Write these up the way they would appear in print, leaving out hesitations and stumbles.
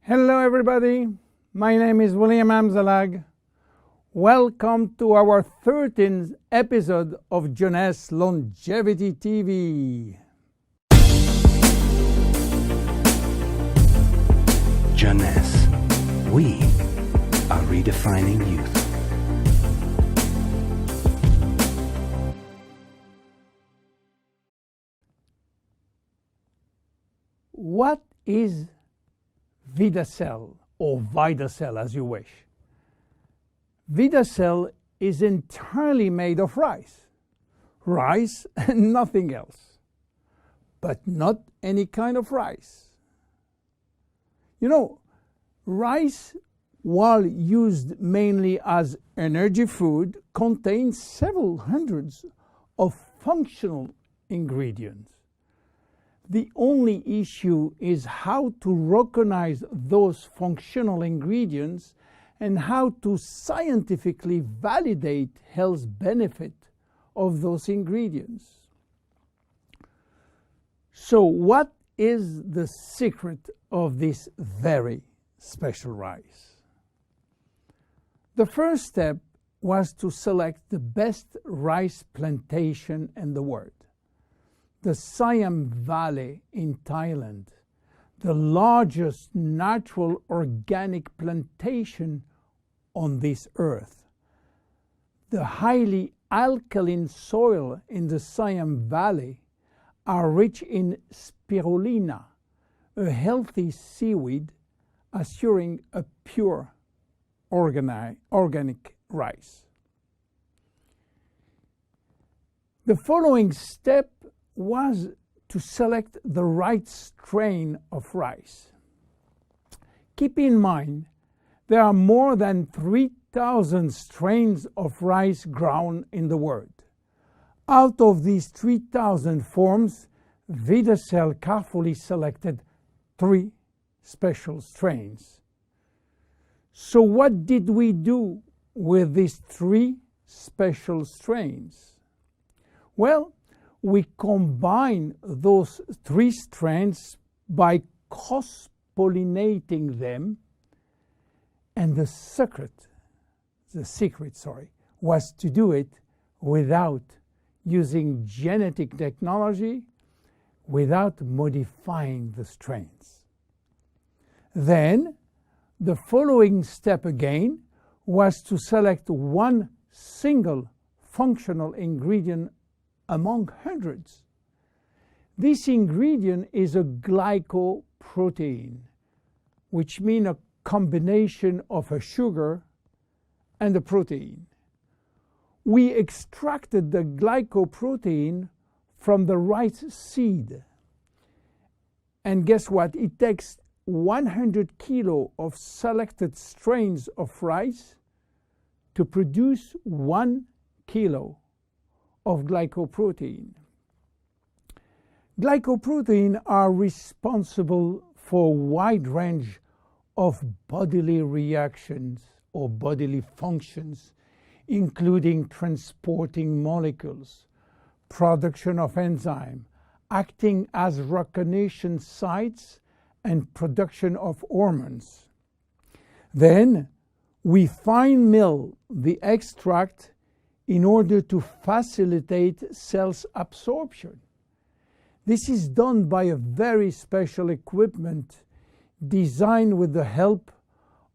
Hello everybody, my name is William Amzalag. Welcome to our 13th episode of Jeunesse Longevity TV. Jeunesse, we are redefining youth. What is Vidacell, or Vidacell as you wish? Vidacell is entirely made of rice. Rice and nothing else. But not any kind of rice. You know, rice, while used mainly as energy food, contains several hundreds of functional ingredients. The only issue is how to recognize those functional ingredients and how to scientifically validate health benefit of those ingredients. So what is the secret of this very special rice? The first step was to select the best rice plantation in the world. The Siam Valley in Thailand, the largest natural organic plantation on this earth. The highly alkaline soil in the Siam Valley are rich in spirulina, a healthy seaweed assuring a pure organic rice. The following step was to select the right strain of rice. Keep in mind, there are more than 3,000 strains of rice grown in the world. Out of these 3,000 forms, Vidacell carefully selected 3 special strains. So what did we do with these 3 special strains? Well, we combine those 3 strains by cross-pollinating them, and the secret was to do it without using genetic technology, without modifying the strains. Then, the following step again was to select one single functional ingredient among hundreds. This ingredient is a glycoprotein, which means a combination of a sugar and a protein. We extracted the glycoprotein from the rice seed. And guess what? It takes 100 kilo of selected strains of rice to produce 1 kilo of glycoprotein. Glycoprotein are responsible for a wide range of bodily reactions or bodily functions, including transporting molecules, production of enzyme, acting as recognition sites, and production of hormones. Then we fine mill the extract in order to facilitate cells absorption. This is done by a very special equipment designed with the help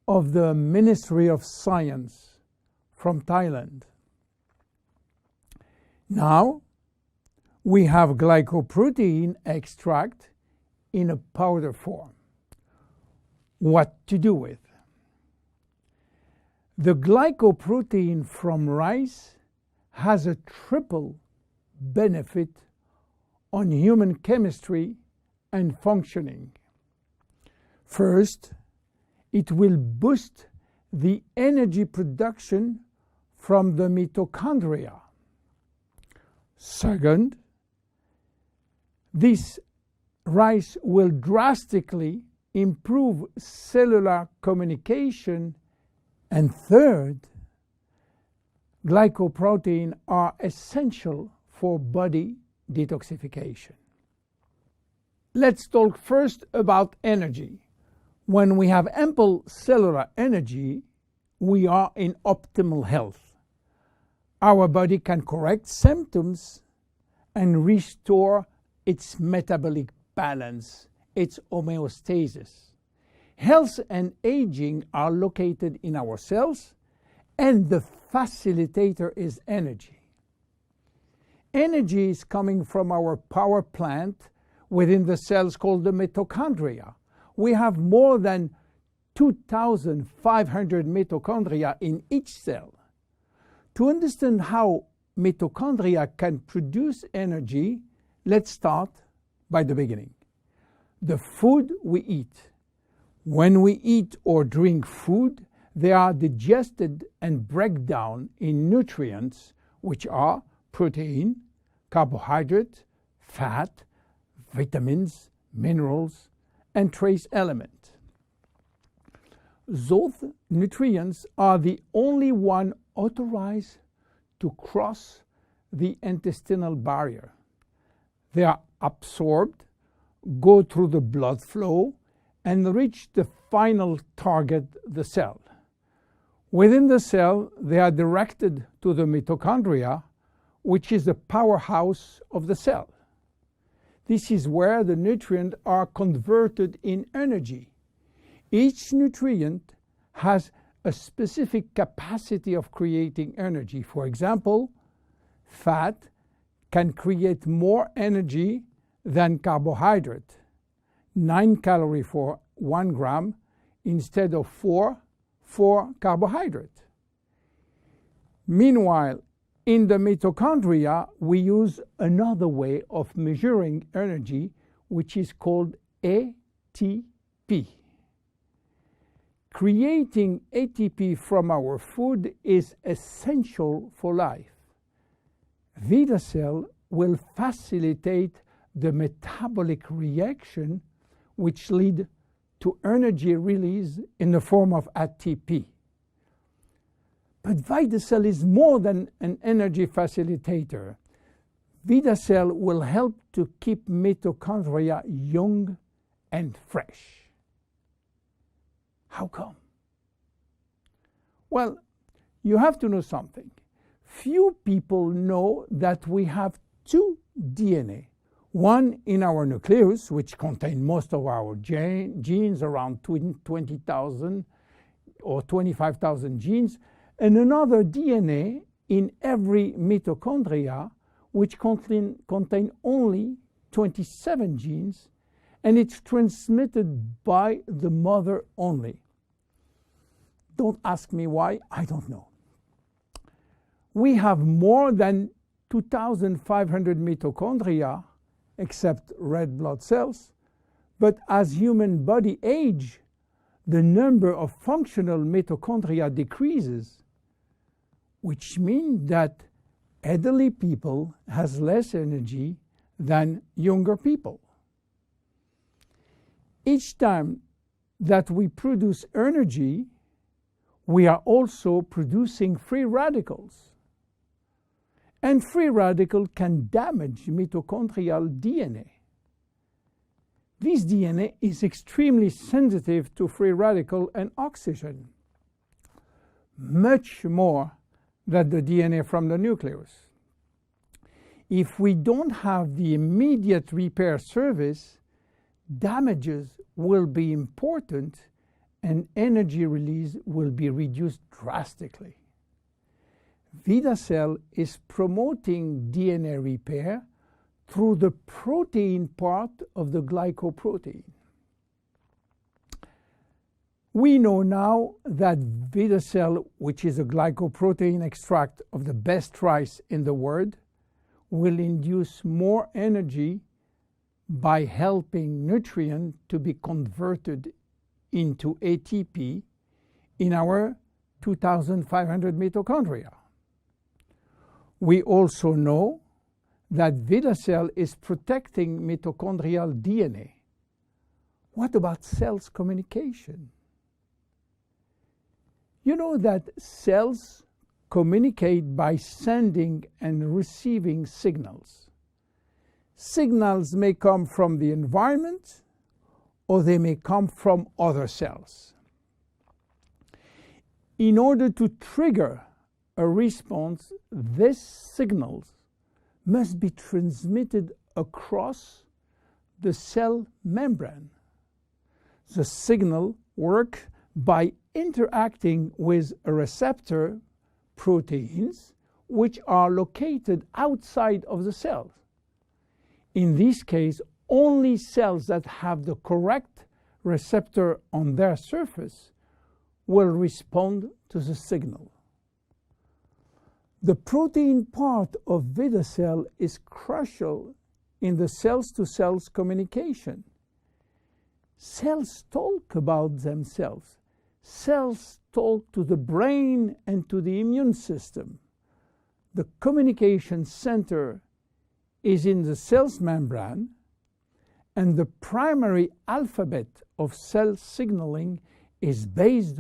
of the Ministry of Science from Thailand. Now, we have glycoprotein extract in a powder form. What to do with? The glycoprotein from rice has a triple benefit on human chemistry and functioning. First, it will boost the energy production from the mitochondria. Second, this rice will drastically improve cellular communication. And third, glycoprotein are essential for body detoxification. Let's talk first about energy. When we have ample cellular energy, we are in optimal health. Our body can correct symptoms and restore its metabolic balance, its homeostasis. Health and aging are located in our cells, and the facilitator is energy. Energy is coming from our power plant within the cells called the mitochondria. We have more than 2,500 mitochondria in each cell. To understand how mitochondria can produce energy, let's start by the beginning. The food we eat. When we eat or drink food, they are digested and break down in nutrients, which are protein, carbohydrate, fat, vitamins, minerals, and trace elements. Those nutrients are the only one authorized to cross the intestinal barrier. They are absorbed, go through the blood flow, and reach the final target, the cell. Within the cell, they are directed to the mitochondria, which is the powerhouse of the cell. This is where the nutrients are converted in energy. Each nutrient has a specific capacity of creating energy. For example, fat can create more energy than carbohydrate, 9 calories for 1 gram instead of 4 for carbohydrate. Meanwhile, in the mitochondria, we use another way of measuring energy, which is called ATP. Creating ATP from our food is essential for life. Vidacell will facilitate the metabolic reaction which lead to energy release in the form of ATP. But Vidacell is more than an energy facilitator. Vidacell will help to keep mitochondria young and fresh. How come? Well, you have to know something. Few people know that we have two DNA. One in our nucleus, which contains most of our genes, around 20,000 or 25,000 genes, and another DNA in every mitochondria, which contain only 27 genes, and it's transmitted by the mother only. Don't ask me why, I don't know. We have more than 2,500 mitochondria, except red blood cells, but as human body age, the number of functional mitochondria decreases, which means that elderly people has less energy than younger people. Each time that we produce energy, we are also producing free radicals. And free radical can damage mitochondrial DNA. This DNA is extremely sensitive to free radical and oxygen, much more than the DNA from the nucleus. If we don't have the immediate repair service, damages will be important and energy release will be reduced drastically. Vidacell is promoting DNA repair through the protein part of the glycoprotein. We know now that Vidacell, which is a glycoprotein extract of the best rice in the world, will induce more energy by helping nutrients to be converted into ATP in our 2,500 mitochondria. We also know that Vidacell is protecting mitochondrial DNA. What about cells communication? You know that cells communicate by sending and receiving signals. Signals may come from the environment or they may come from other cells. In order to trigger a response, these signals must be transmitted across the cell membrane. The signal works by interacting with a receptor proteins which are located outside of the cells. In this case, only cells that have the correct receptor on their surface will respond to the signal. The protein part of Vidacell is crucial in the cells-to-cells communication. Cells talk about themselves. Cells talk to the brain and to the immune system. The communication center is in the cell's membrane, and the primary alphabet of cell signaling is based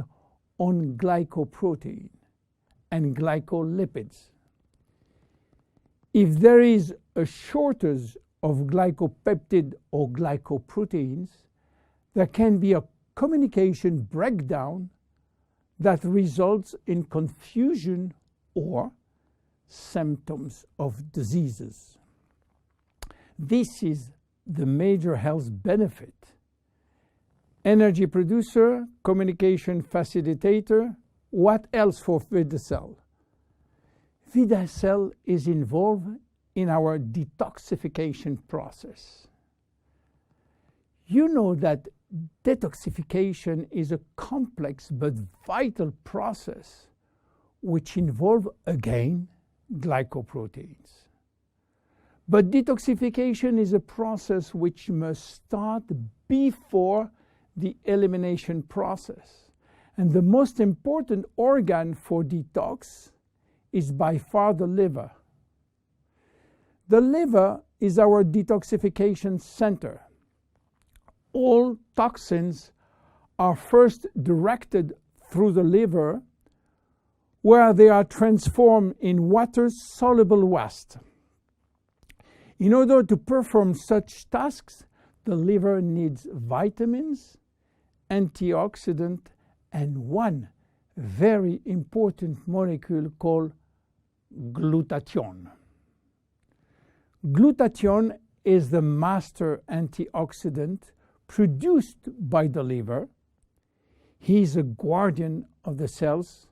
on glycoprotein and glycolipids. If there is a shortage of glycopeptide or glycoproteins, there can be a communication breakdown that results in confusion or symptoms of diseases. This is the major health benefit. Energy producer, communication facilitator. What else for Vidacell? Vidacell is involved in our detoxification process. You know that detoxification is a complex but vital process which involves, again, glycoproteins. But detoxification is a process which must start before the elimination process. And the most important organ for detox is by far the liver. The liver is our detoxification center. All toxins are first directed through the liver, where they are transformed in water-soluble waste. In order to perform such tasks, the liver needs vitamins, antioxidants, and one very important molecule called glutathione. Glutathione is the master antioxidant produced by the liver. He is a guardian of the cells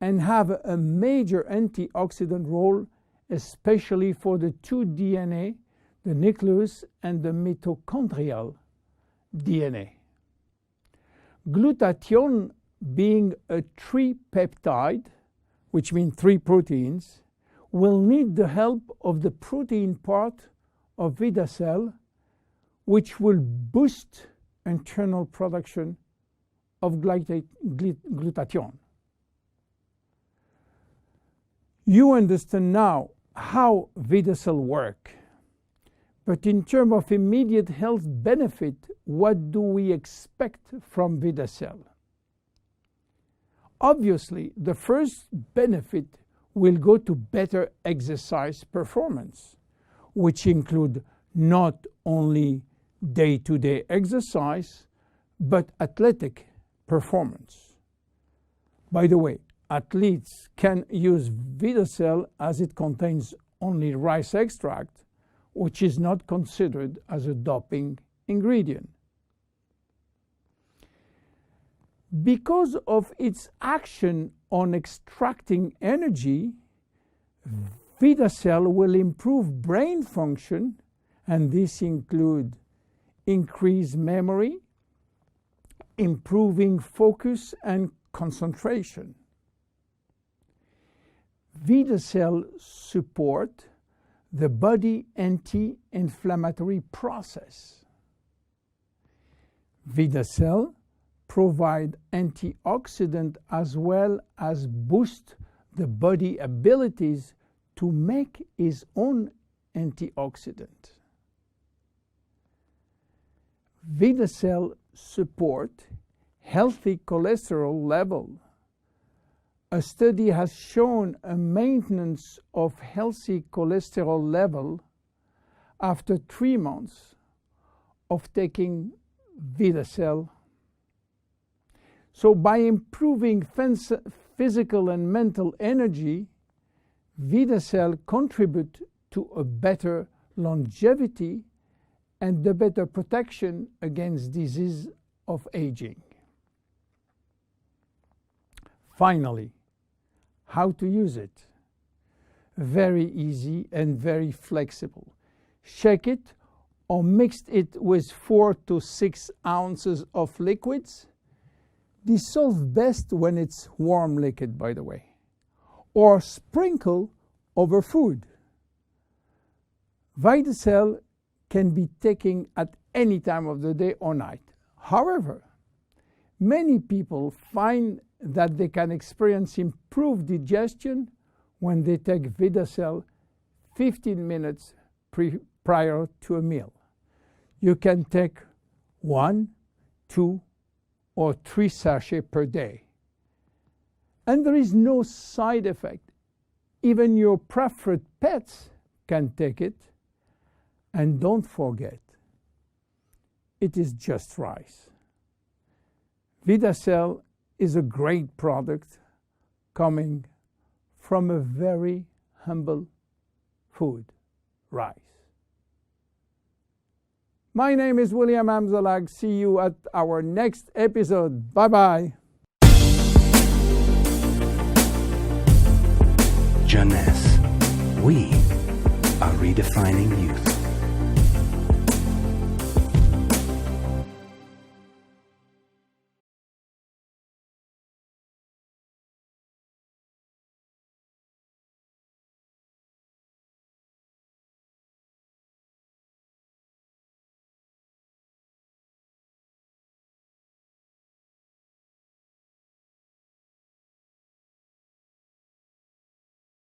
and have a major antioxidant role, especially for the two DNA, the nucleus and the mitochondrial DNA. Glutathione, being a tripeptide, which means 3 proteins, will need the help of the protein part of Vidacell, which will boost internal production of glutathione. You understand now how Vidacell works. But in terms of immediate health benefit, what do we expect from Vidacell? Obviously, the first benefit will go to better exercise performance, which include not only day-to-day exercise, but athletic performance. By the way, athletes can use Vidacell as it contains only rice extract, which is not considered as a doping ingredient. Because of its action on extracting energy, Vidacell will improve brain function, and this includes increased memory, improving focus and concentration. Vidacell supports the body anti-inflammatory process. Vidacell provide antioxidant as well as boost the body abilities to make its own antioxidant. Vidacell support healthy cholesterol level. A study has shown a maintenance of healthy cholesterol level after 3 months of taking Vidacell. So by improving physical and mental energy, Vidacell contribute to a better longevity and the better protection against disease of aging. Finally, how to use it? Very easy and very flexible. Shake it or mix it with 4 to 6 ounces of liquids. Dissolve best when it's warm liquid, by the way, or sprinkle over food. Vidacell can be taken at any time of the day or night. However, many people find that they can experience improved digestion when they take Vidacell 15 minutes prior to a meal. You can take 1, 2, or 3 sachets per day. And there is no side effect. Even your preferred pets can take it. And don't forget, it is just rice. Vidacell is a great product coming from a very humble food, rice. My name is William Amzalag. See you at our next episode. Bye-bye. Jeunesse. We are redefining youth.